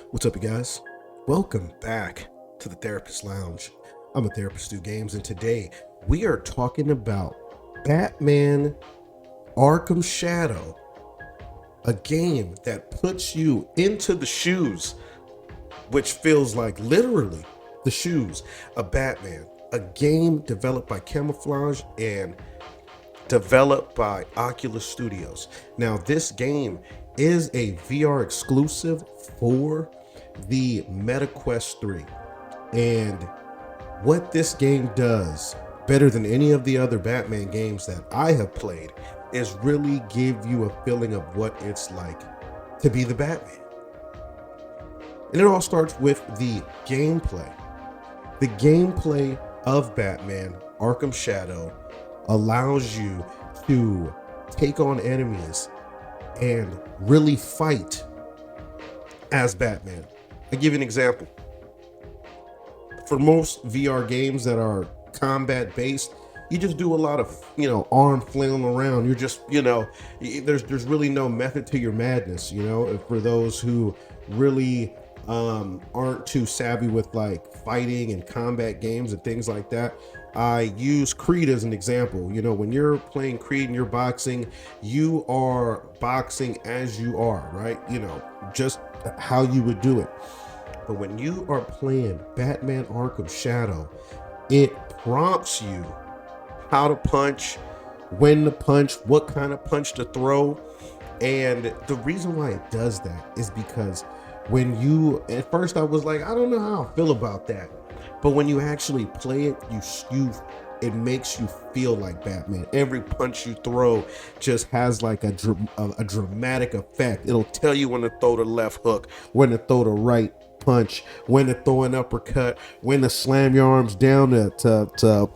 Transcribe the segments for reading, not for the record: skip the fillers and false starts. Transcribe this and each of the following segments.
What's up, you guys? Welcome back to the Therapist Lounge. I'm a therapist through games, and today we are talking about Batman Arkham Shadow, a game that puts you into the shoes, which feels like literally the shoes of Batman. A game developed by Camouflage and developed by Oculus Studios. Now, this game is a VR exclusive for the MetaQuest 3. And what this game does better than any of the other Batman games that I have played is really give you a feeling of what it's like to be the Batman. And it all starts with the gameplay. The gameplay of Batman Arkham Shadow allows you to take on enemies and really fight as Batman. I'll give you an example. For most VR games that are combat based, you just do a lot of, arm flailing around. You're just, there's really no method to your madness, for those who really aren't too savvy with like fighting and combat games and things like that. I use Creed as an example. When you're playing Creed and you're boxing, you are boxing as you are, right? Just how you would do it. But when you are playing Batman Arkham Shadow, it prompts you how to punch, when to punch, what kind of punch to throw. And the reason why it does that is because at first I was like, I don't know how I feel about that. But when you actually play it, it makes you feel like Batman. Every punch you throw just has like a dramatic effect. It'll tell you when to throw the left hook, when to throw the right punch, when to throw an uppercut, when to slam your arms down to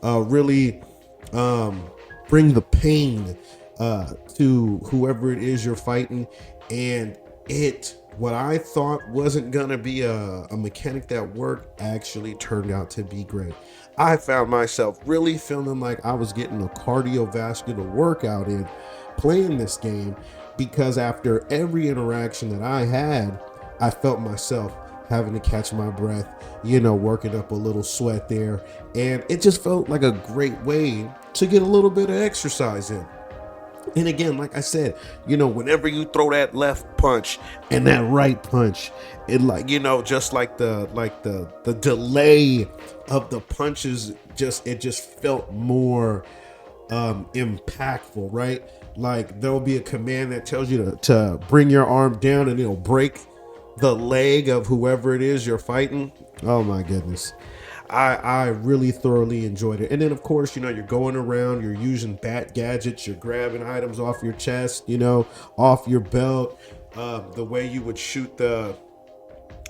really bring the pain to whoever it is you're fighting. And what I thought wasn't gonna be a mechanic that worked actually turned out to be great. I found myself really feeling like I was getting a cardiovascular workout in playing this game, because after every interaction that I had, I felt myself having to catch my breath, working up a little sweat there. And it just felt like a great way to get a little bit of exercise in. And again, like I said, whenever you throw that left punch and that right punch, it just like the delay of the punches, it just felt more impactful, right? Like there'll be a command that tells you to bring your arm down and it'll break the leg of whoever it is you're fighting. Oh my goodness. I really thoroughly enjoyed it. And then of course, you're going around, you're using bat gadgets, you're grabbing items off your chest, off your belt, the way you would shoot the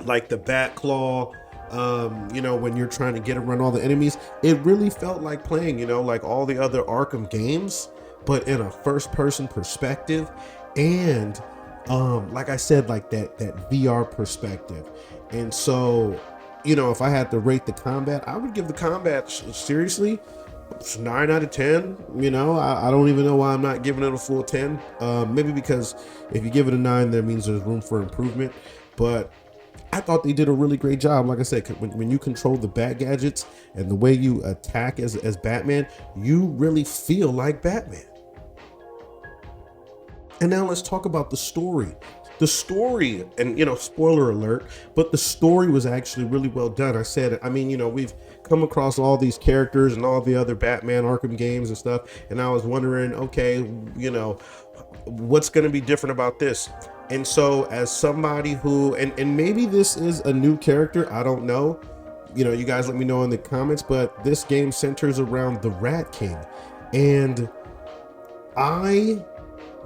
bat claw, when you're trying to get around all the enemies. It really felt like playing, like all the other Arkham games, but in a first person perspective. And like I said, like that VR perspective. And so if I had to rate the combat, I would give the combat seriously 9 out of 10. I don't even know why I'm not giving it a full 10. Maybe because if you give it a 9, that means there's room for improvement. But I thought they did a really great job. Like I said, when you control the bat gadgets and the way you attack as Batman, you really feel like Batman. And now let's talk about the story. The story, and spoiler alert, but the story was actually really well done. We've come across all these characters and all the other Batman Arkham games and stuff, and I was wondering, okay, what's going to be different about this? And so as somebody who, and maybe this is a new character, I don't know, you guys let me know in the comments, but this game centers around the Rat King. And I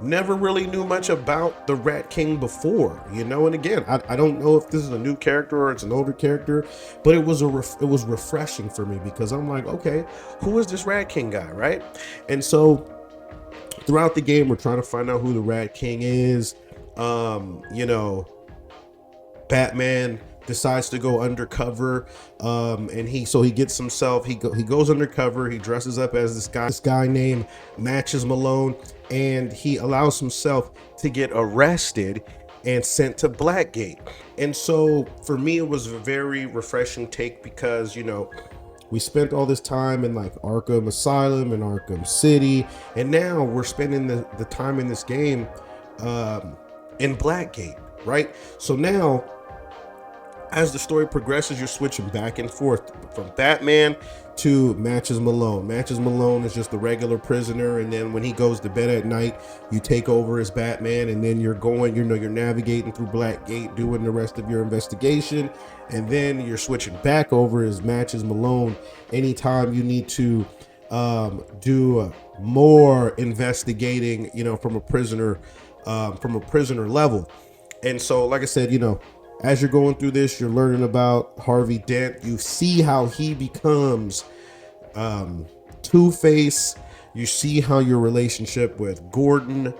never really knew much about the Rat King before, and again, I don't know if this is a new character or it's an older character, but it was refreshing for me, because I'm like, okay, who is this Rat King guy, right? And so throughout the game, we're trying to find out who the Rat King is. Batman decides to go undercover, and he gets himself, he goes undercover, he dresses up as this guy named Matches Malone, and he allows himself to get arrested and sent to Blackgate. And so for me, it was a very refreshing take because, we spent all this time in like Arkham Asylum and Arkham City, and now we're spending the time in this game in Blackgate, right? So now, as the story progresses, you're switching back and forth from Batman to Matches Malone. Matches Malone is just the regular prisoner, and then when he goes to bed at night, you take over as Batman, and then you're going, you're navigating through Blackgate, doing the rest of your investigation, and then you're switching back over as Matches Malone anytime you need to do more investigating, from a prisoner level. And so, like I said, as you're going through this, you're learning about Harvey Dent. You see how he becomes Two-Face. You see how your relationship with Gordon,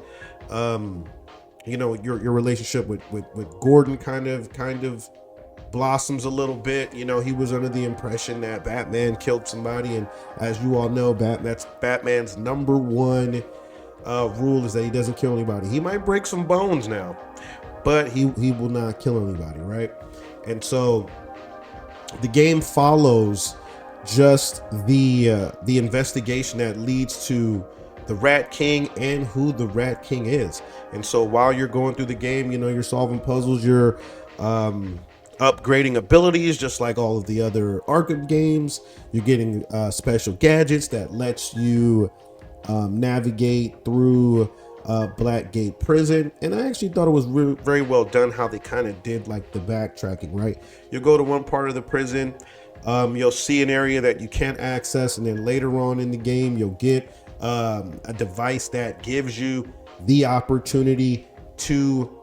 your relationship with Gordon kind of blossoms a little bit. He was under the impression that Batman killed somebody, and as you all know, that's Batman's number one rule is that he doesn't kill anybody. He might break some bones now, but he will not kill anybody, right? And so the game follows just the investigation that leads to the Rat King and who the Rat King is. And so while you're going through the game, you're solving puzzles, you're upgrading abilities just like all of the other Arkham games. You're getting special gadgets that lets you navigate through Blackgate prison. And I actually thought it was really very well done how they kind of did like the backtracking, right? You go to one part of the prison, you'll see an area that you can't access, and then later on in the game you'll get a device that gives you the opportunity to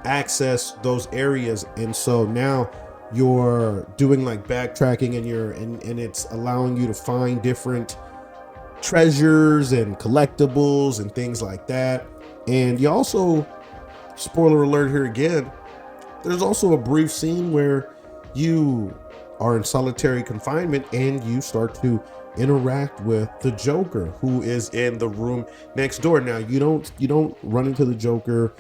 access those areas. And so now you're doing like backtracking, and it's allowing you to find different treasures and collectibles and things like that. And you also, spoiler alert here again, there's also a brief scene where you are in solitary confinement and you start to interact with the Joker, who is in the room next door. Now you don't run into the Joker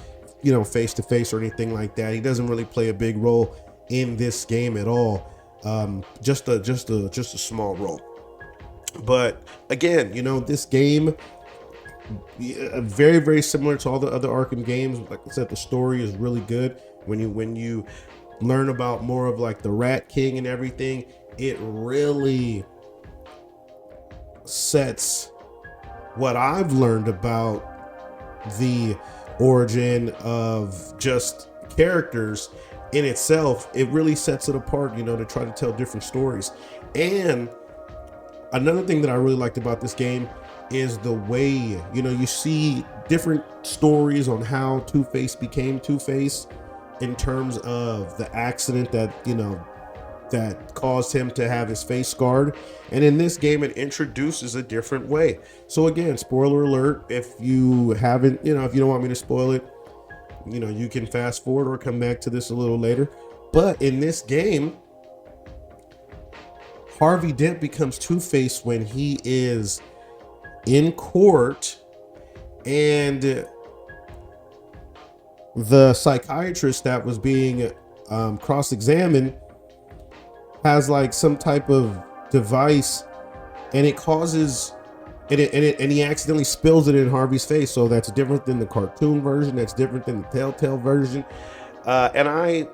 face to face or anything like that. He doesn't really play a big role in this game at all. Just a small role. But again, this game, very, very similar to all the other Arkham games. Like I said, the story is really good. When you learn about more of like the Rat King and everything, it really sets what I've learned about the origin of just characters in itself. It really sets it apart, to try to tell different stories. And another thing that I really liked about this game is the way, you see different stories on how Two-Face became Two-Face in terms of the accident that, that caused him to have his face scarred. And in this game, it introduces a different way. So again, spoiler alert, if you haven't, if you don't want me to spoil it, you can fast forward or come back to this a little later. But in this game, Harvey Dent becomes Two-Face when he is in court, and the psychiatrist that was being cross-examined has like some type of device, and it causes and he accidentally spills it in Harvey's face. So that's different than the cartoon version, that's different than the Telltale version, and I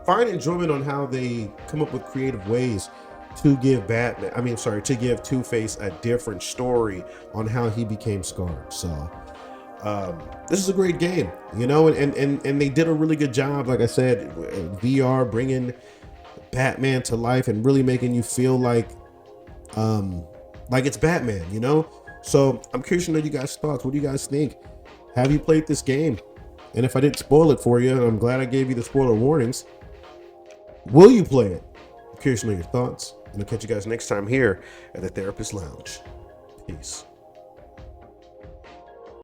find enjoyment on how they come up with creative ways to give to give Two-Face a different story on how he became scarred. So this is a great game, and they did a really good job, like I said, VR, bringing Batman to life and really making you feel like it's Batman, So I'm curious to know you guys' thoughts. What do you guys think? Have you played this game? And if I didn't spoil it for you, and I'm glad I gave you the spoiler warnings, will you play it? I'm curious to know your thoughts. And I'll catch you guys next time here at the Therapist Lounge. Peace.